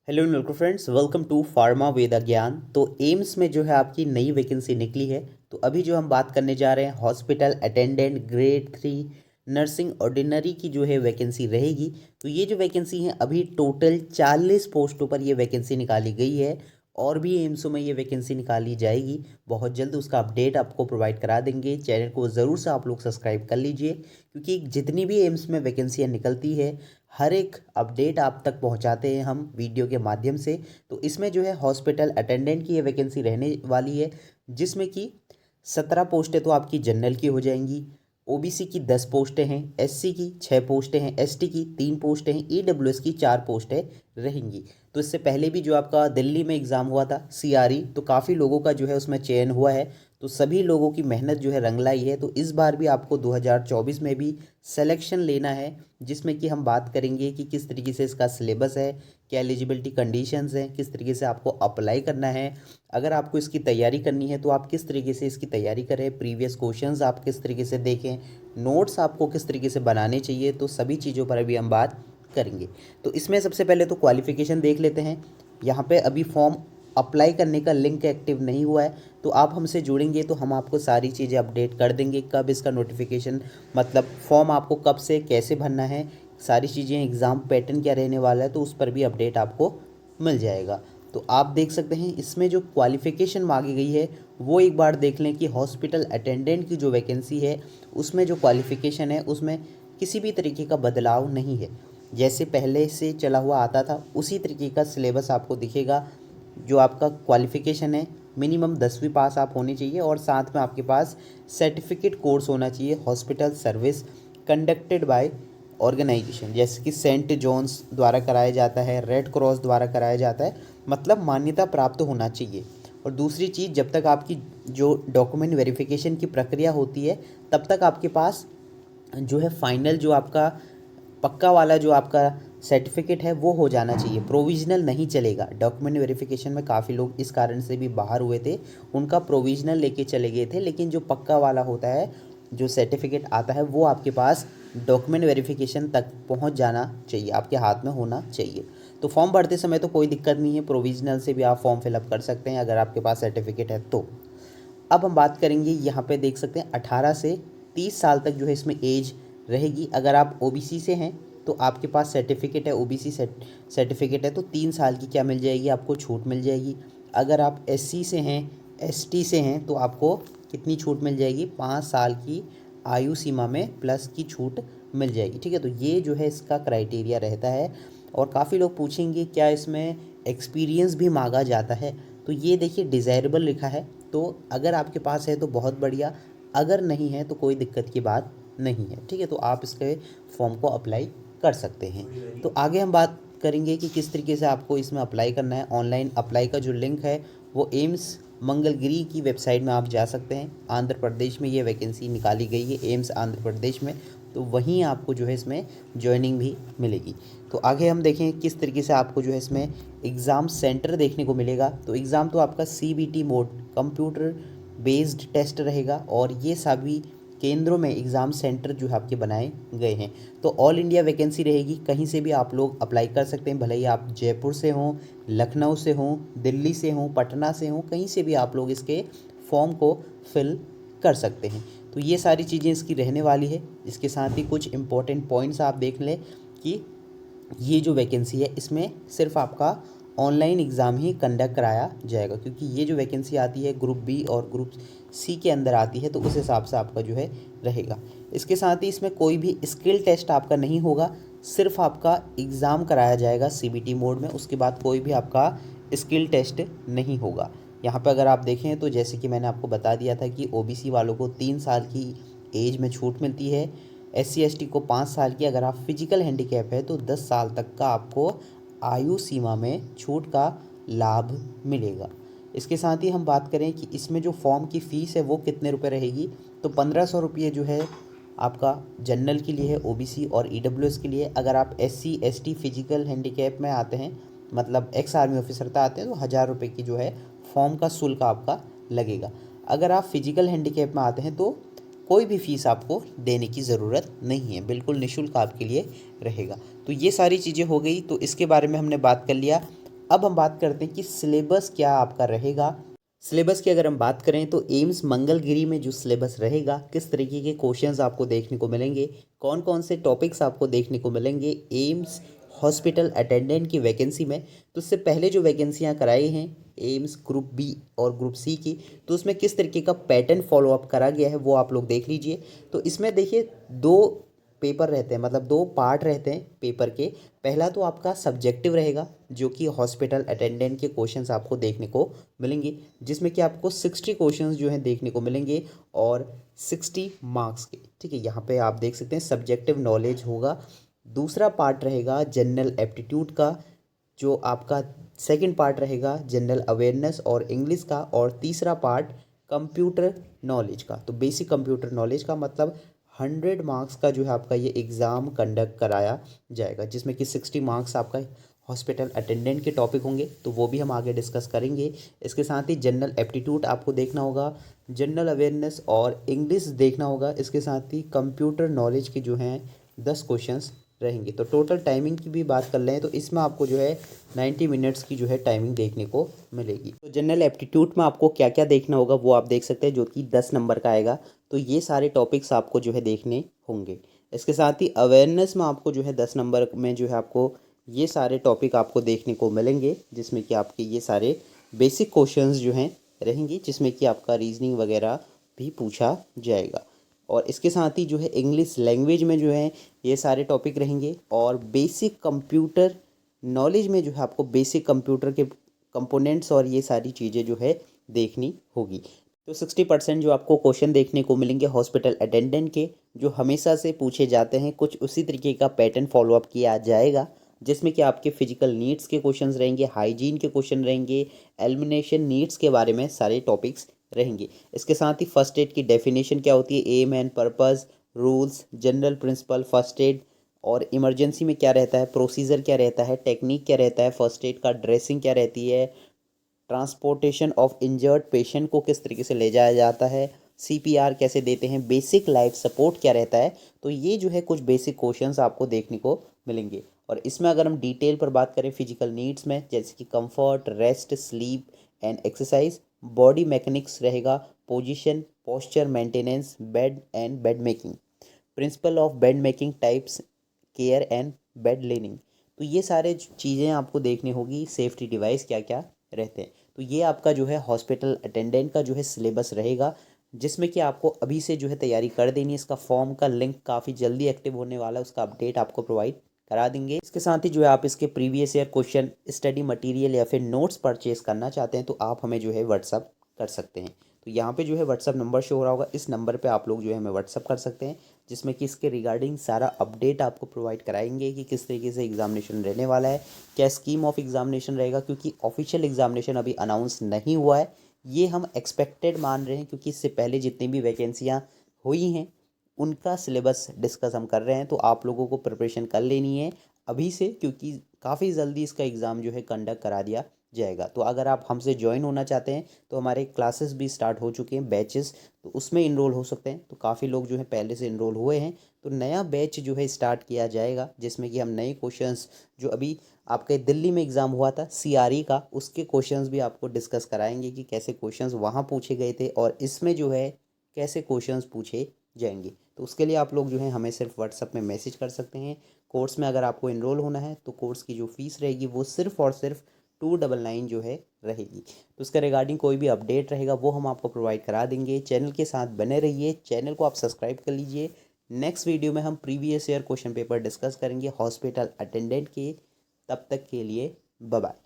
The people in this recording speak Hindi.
हेलो नमस्कार फ्रेंड्स, वेलकम टू फार्मा वेदा ज्ञान। तो एम्स में जो है आपकी नई वैकेंसी निकली है। तो अभी जो हम बात करने जा रहे हैं hospital attendant grade 3 nursing ordinary की जो है वैकेंसी रहेगी। तो ये जो वैकेंसी है अभी टोटल 40 पोस्टों पर ये वैकेंसी निकाली गई है और भी एम्सों में ये वैकेंसी निकाली जाएगी। बहुत जल्द उसका अपडेट आपको प्रोवाइड करा देंगे। चैनल को ज़रूर से आप लोग सब्सक्राइब कर लीजिए, क्योंकि जितनी भी एम्स में वैकेंसियाँ निकलती है हर एक अपडेट आप तक पहुंचाते हैं हम वीडियो के माध्यम से। तो इसमें जो है हॉस्पिटल अटेंडेंट की ये वैकेंसी रहने वाली है, जिसमें कि 17 पोस्टें तो आपकी जनरल की हो जाएंगी। ओबीसी की 10 पोस्टें हैं, एससी की 6 पोस्टें हैं, एसटी की 3 पोस्टें हैं, ईडब्ल्यूएस की 4 पोस्टें रहेंगी। तो इससे पहले भी जो आपका दिल्ली में एग्ज़ाम हुआ था सीआरई, तो काफ़ी लोगों का जो है उसमें चयन हुआ है। तो सभी लोगों की मेहनत जो है रंग लाई है। तो इस बार भी आपको 2024 में भी सिलेक्शन लेना है, जिसमें कि हम बात करेंगे कि किस तरीके से इसका सिलेबस है, क्या एलिजिबिलिटी कंडीशंस हैं, किस तरीके से आपको अप्लाई करना है। अगर आपको इसकी तैयारी करनी है तो आप किस तरीके से इसकी तैयारी करें, प्रीवियस क्वेश्चंस आप किस तरीके से देखें, नोट्स आपको किस तरीके से बनाने चाहिए। तो सभी चीज़ों पर अभी हम बात करेंगे। तो इसमें सबसे पहले तो क्वालिफ़िकेशन देख लेते हैं। यहाँ पे अभी फॉर्म अप्लाई करने का लिंक एक्टिव नहीं हुआ है, तो आप हमसे जुड़ेंगे तो हम आपको सारी चीज़ें अपडेट कर देंगे। कब इसका नोटिफिकेशन, मतलब फॉर्म आपको कब से कैसे भरना है, सारी चीज़ें, एग्ज़ाम पैटर्न क्या रहने वाला है, तो उस पर भी अपडेट आपको मिल जाएगा। तो आप देख सकते हैं इसमें जो क्वालिफ़िकेशन मांगी गई है वो एक बार देख लें कि हॉस्पिटल अटेंडेंट की जो वैकेंसी है उसमें जो क्वालिफ़िकेशन है उसमें किसी भी तरीके का बदलाव नहीं है। जैसे पहले से चला हुआ आता था उसी तरीके का सिलेबस आपको दिखेगा। जो आपका क्वालिफ़िकेशन है मिनिमम 10वीं पास आप होनी चाहिए और साथ में आपके पास सर्टिफिकेट कोर्स होना चाहिए hospital service conducted by organisation, जैसे कि सेंट जॉन्स द्वारा कराया जाता है, रेड क्रॉस द्वारा कराया जाता है, मतलब मान्यता प्राप्त होना चाहिए। और दूसरी चीज़, जब तक आपकी जो डॉक्यूमेंट वेरिफिकेशन की प्रक्रिया होती है तब तक आपके पास जो है फाइनल जो आपका पक्का वाला जो आपका सर्टिफिकेट है वो हो जाना चाहिए। प्रोविज़नल नहीं चलेगा। डॉक्यूमेंट वेरिफिकेशन में काफ़ी लोग इस कारण से भी बाहर हुए थे, उनका प्रोविज़नल लेके चले गए थे, लेकिन जो पक्का वाला होता है, जो सर्टिफिकेट आता है, वो आपके पास डॉक्यूमेंट वेरिफिकेशन तक पहुंच जाना चाहिए, आपके हाथ में होना चाहिए। तो फॉर्म भरते समय तो कोई दिक्कत नहीं है, प्रोविज़नल से भी आप फॉर्म फिलअप कर सकते हैं अगर आपके पास सर्टिफिकेट है तो। अब हम बात करेंगे, यहाँ पे देख सकते हैं 18 से 30 साल तक जो है इसमें एज रहेगी। अगर आप ओबीसी से हैं तो आपके पास सर्टिफिकेट है, ओबीसी सर्टिफिकेट है, तो 3 साल की क्या मिल जाएगी, आपको छूट मिल जाएगी। अगर आप एससी से हैं, एसटी से हैं, तो आपको कितनी छूट मिल जाएगी, 5 साल की आयु सीमा में प्लस की छूट मिल जाएगी। ठीक है, तो ये जो है इसका क्राइटेरिया रहता है। और काफ़ी लोग पूछेंगे क्या इसमें एक्सपीरियंस भी मांगा जाता है, तो ये देखिए डिज़ायरेबल लिखा है। तो अगर आपके पास है तो बहुत बढ़िया, अगर नहीं है तो कोई दिक्कत की बात नहीं है। ठीक है, तो आप इसके फॉर्म को अप्लाई कर सकते हैं। तो आगे हम बात करेंगे कि किस तरीके से आपको इसमें अप्लाई करना है। ऑनलाइन अप्लाई का जो लिंक है वो एम्स मंगलगिरी की वेबसाइट में आप जा सकते हैं। आंध्र प्रदेश में ये वैकेंसी निकाली गई है, एम्स आंध्र प्रदेश में, तो वहीं आपको जो है इसमें ज्वाइनिंग भी मिलेगी। तो आगे हम देखें किस तरीके से आपको जो है इसमें एग्ज़ाम सेंटर देखने को मिलेगा। तो एग्ज़ाम तो आपका CBT mode computer based test रहेगा और ये सभी केंद्रों में एग्ज़ाम सेंटर जो है आपके बनाए गए हैं। तो ऑल इंडिया वैकेंसी रहेगी, कहीं से भी आप लोग अप्लाई कर सकते हैं, भले ही आप जयपुर से हों, लखनऊ से हों, दिल्ली से हों, पटना से हों, कहीं से भी आप लोग इसके फॉर्म को फिल कर सकते हैं। तो ये सारी चीज़ें इसकी रहने वाली है। इसके साथ ही कुछ इंपॉर्टेंट पॉइंट्स आप देख लें कि ये जो वैकेंसी है इसमें सिर्फ आपका ऑनलाइन एग्ज़ाम ही कंडक्ट कराया जाएगा, क्योंकि ये जो वैकेंसी आती है ग्रुप बी और ग्रुप सी के अंदर आती है, तो उस हिसाब से आपका जो है रहेगा। इसके साथ ही इसमें कोई भी स्किल टेस्ट आपका नहीं होगा, सिर्फ आपका एग्ज़ाम कराया जाएगा सीबीटी मोड में, उसके बाद कोई भी आपका स्किल टेस्ट नहीं होगा। यहाँ पर अगर आप देखें तो जैसे कि मैंने आपको बता दिया था कि ओबीसी वालों को 3 साल की एज में छूट मिलती है, एससी एसटी को 5 साल की, अगर आप फिजिकल हैंडीकैप है तो 10 साल तक का आपको आयु सीमा में छूट का लाभ मिलेगा। इसके साथ ही हम बात करें कि इसमें जो फॉर्म की फ़ीस है वो कितने रुपए रहेगी, तो 1500 रुपये जो है आपका जनरल के लिए है, ओबीसी और ईडब्ल्यूएस के लिए। अगर आप एससी एसटी फिजिकल हैंडीकैप में आते हैं, मतलब एक्स आर्मी ऑफिसर तक आते हैं, तो 1000 रुपये की जो है फॉर्म का शुल्क आपका लगेगा। अगर आप फिजिकल हैंडीकैप में आते हैं तो कोई भी फ़ीस आपको देने की ज़रूरत नहीं है, बिल्कुल निःशुल्क आपके लिए रहेगा। तो ये सारी चीज़ें हो गई, तो इसके बारे में हमने बात कर लिया। अब हम बात करते हैं कि सिलेबस क्या आपका रहेगा। सिलेबस की अगर हम बात करें तो एम्स मंगलगिरी में जो सिलेबस रहेगा, किस तरीके के क्वेश्चंस आपको देखने को मिलेंगे, कौन कौन से टॉपिक्स आपको देखने को मिलेंगे एम्स हॉस्पिटल अटेंडेंट की वैकेंसी में। तो उससे पहले जो वैकेंसियां कराई हैं एम्स ग्रुप बी और ग्रुप सी की, तो उसमें किस तरीके का पैटर्न फॉलोअप करा गया है वो आप लोग देख लीजिए। तो इसमें देखिए दो पेपर रहते हैं, मतलब दो पार्ट रहते हैं पेपर के। पहला तो आपका सब्जेक्टिव रहेगा, जो कि हॉस्पिटल अटेंडेंट के क्वेश्चंस आपको देखने को मिलेंगे, जिसमें कि आपको 60 क्वेश्चंस जो हैं देखने को मिलेंगे और 60 मार्क्स के। ठीक है, यहाँ पे आप देख सकते हैं सब्जेक्टिव नॉलेज होगा। दूसरा पार्ट रहेगा जनरल एप्टीट्यूड का, जो आपका सेकंड पार्ट रहेगा जनरल अवेयरनेस और इंग्लिश का, और तीसरा पार्ट कंप्यूटर नॉलेज का। तो बेसिक कंप्यूटर नॉलेज का मतलब 100 मार्क्स का जो है आपका ये एग्ज़ाम कंडक्ट कराया जाएगा, जिसमें कि 60 मार्क्स आपका हॉस्पिटल अटेंडेंट के टॉपिक होंगे, तो वो भी हम आगे डिस्कस करेंगे। इसके साथ ही जनरल एप्टीट्यूड आपको देखना होगा, जनरल अवेयरनेस और इंग्लिश देखना होगा। इसके साथ ही कंप्यूटर नॉलेज के जो हैं 10 क्वेश्चंस रहेंगे। तो टोटल टाइमिंग की भी बात कर लें तो इसमें आपको जो है 90 मिनट्स की जो है टाइमिंग देखने को मिलेगी। तो जनरल एप्टीट्यूड में आपको क्या क्या देखना होगा वो आप देख सकते हैं, जो कि 10 नंबर का आएगा। तो ये सारे टॉपिक्स आपको जो है देखने होंगे। इसके साथ ही अवेयरनेस में आपको जो है 10 नंबर में जो है आपको ये सारे टॉपिक आपको देखने को मिलेंगे, जिसमें कि आपके ये सारे बेसिक क्वेश्चंस जो हैं रहेंगे, जिसमें कि आपका रीजनिंग वगैरह भी पूछा जाएगा। और इसके साथ ही जो है इंग्लिश लैंग्वेज में जो है ये सारे टॉपिक रहेंगे। और बेसिक कंप्यूटर नॉलेज में जो है आपको बेसिक कंप्यूटर के कंपोनेंट्स और ये सारी चीज़ें जो है देखनी होगी। तो 60% जो आपको क्वेश्चन देखने को मिलेंगे हॉस्पिटल अटेंडेंट के, जो हमेशा से पूछे जाते हैं, कुछ उसी तरीके का पैटर्न फॉलोअप किया जाएगा, जिसमें कि आपके फिजिकल नीड्स के क्वेश्चंस रहेंगे, हाइजीन के क्वेश्चन रहेंगे, एलिमिनेशन नीड्स के बारे में सारे टॉपिक्स रहेंगे। इसके साथ ही फर्स्ट एड की डेफिनेशन क्या होती है, aim and purpose, rules, general principle first aid, और इमरजेंसी में क्या रहता है, प्रोसीजर क्या रहता है, टेक्निक क्या रहता है फर्स्ट एड का, ड्रेसिंग क्या रहती है, ट्रांसपोर्टेशन ऑफ इंजर्ड पेशेंट को किस तरीके से ले जाया जाता है, सीपीआर कैसे देते हैं, बेसिक लाइफ सपोर्ट क्या रहता है। तो ये जो है कुछ बेसिक क्वेश्चंस आपको देखने को मिलेंगे। और इसमें अगर हम डिटेल पर बात करें फिजिकल नीड्स में, जैसे कि comfort, rest, sleep and exercise, body mechanics रहेगा, position, posture maintenance, bed and bed making, principle of bed making, types, care and bed linen. तो ये सारे चीज़ें आपको देखनी होगी, सेफ्टी डिवाइस क्या क्या रहते हैं। तो ये आपका जो है हॉस्पिटल अटेंडेंट का जो है सिलेबस रहेगा, जिसमें कि आपको अभी से जो है तैयारी कर देनी है। इसका फॉर्म का लिंक काफ़ी जल्दी एक्टिव होने वाला है, उसका अपडेट आपको प्रोवाइड करा देंगे। इसके साथ ही जो है आप इसके previous year question, study material या फिर नोट्स परचेज करना चाहते हैं तो आप हमें जो है व्हाट्सअप कर सकते हैं। तो यहाँ पे जो है व्हाट्सअप नंबर शो हो रहा होगा, इस नंबर पे आप लोग जो है हमें व्हाट्सअप कर सकते हैं, जिसमें कि इसके रिगार्डिंग सारा अपडेट आपको प्रोवाइड कराएंगे कि किस तरीके से एग्जामिनेशन रहने वाला है, क्या स्कीम ऑफ एग्जामिनेशन रहेगा, क्योंकि ऑफिशियल एग्जामिनेशन अभी अनाउंस नहीं हुआ है। ये हम एक्सपेक्टेड मान रहे हैं, क्योंकि इससे पहले जितनी भी वैकेंसियाँ हुई हैं उनका सिलेबस डिस्कस हम कर रहे हैं। तो आप लोगों को प्रिपरेशन कर लेनी है अभी से, क्योंकि काफ़ी जल्दी इसका एग्ज़ाम जो है कंडक्ट करा दिया जाएगा। तो अगर आप हमसे ज्वाइन होना चाहते हैं तो हमारे क्लासेस भी स्टार्ट हो चुके हैं, बैचेस, तो उसमें इनरोल हो सकते हैं। तो काफ़ी लोग जो है पहले से इनरोल हुए हैं। तो नया बैच जो है स्टार्ट किया जाएगा, जिसमें कि हम नए क्वेश्चंस, जो अभी आपके दिल्ली में एग्ज़ाम हुआ था सीआरई का, उसके क्वेश्चंस भी आपको डिस्कस कराएंगे कि कैसे क्वेश्चंस वहाँ पूछे गए थे और इसमें जो है कैसे क्वेश्चंस पूछे जाएंगे। तो उसके लिए आप लोग जो है हमें सिर्फ व्हाट्सअप में मैसेज कर सकते हैं। कोर्स में अगर आपको इनरोल होना है तो कोर्स की जो फ़ीस रहेगी वो सिर्फ और सिर्फ 299 जो है रहेगी। तो उसका रिगार्डिंग कोई भी अपडेट रहेगा वो हम आपको प्रोवाइड करा देंगे। चैनल के साथ बने रहिए, चैनल को आप सब्सक्राइब कर लीजिए। नेक्स्ट वीडियो में हम previous year question paper discuss करेंगे हॉस्पिटल अटेंडेंट के। तब तक के लिए बाय बाय।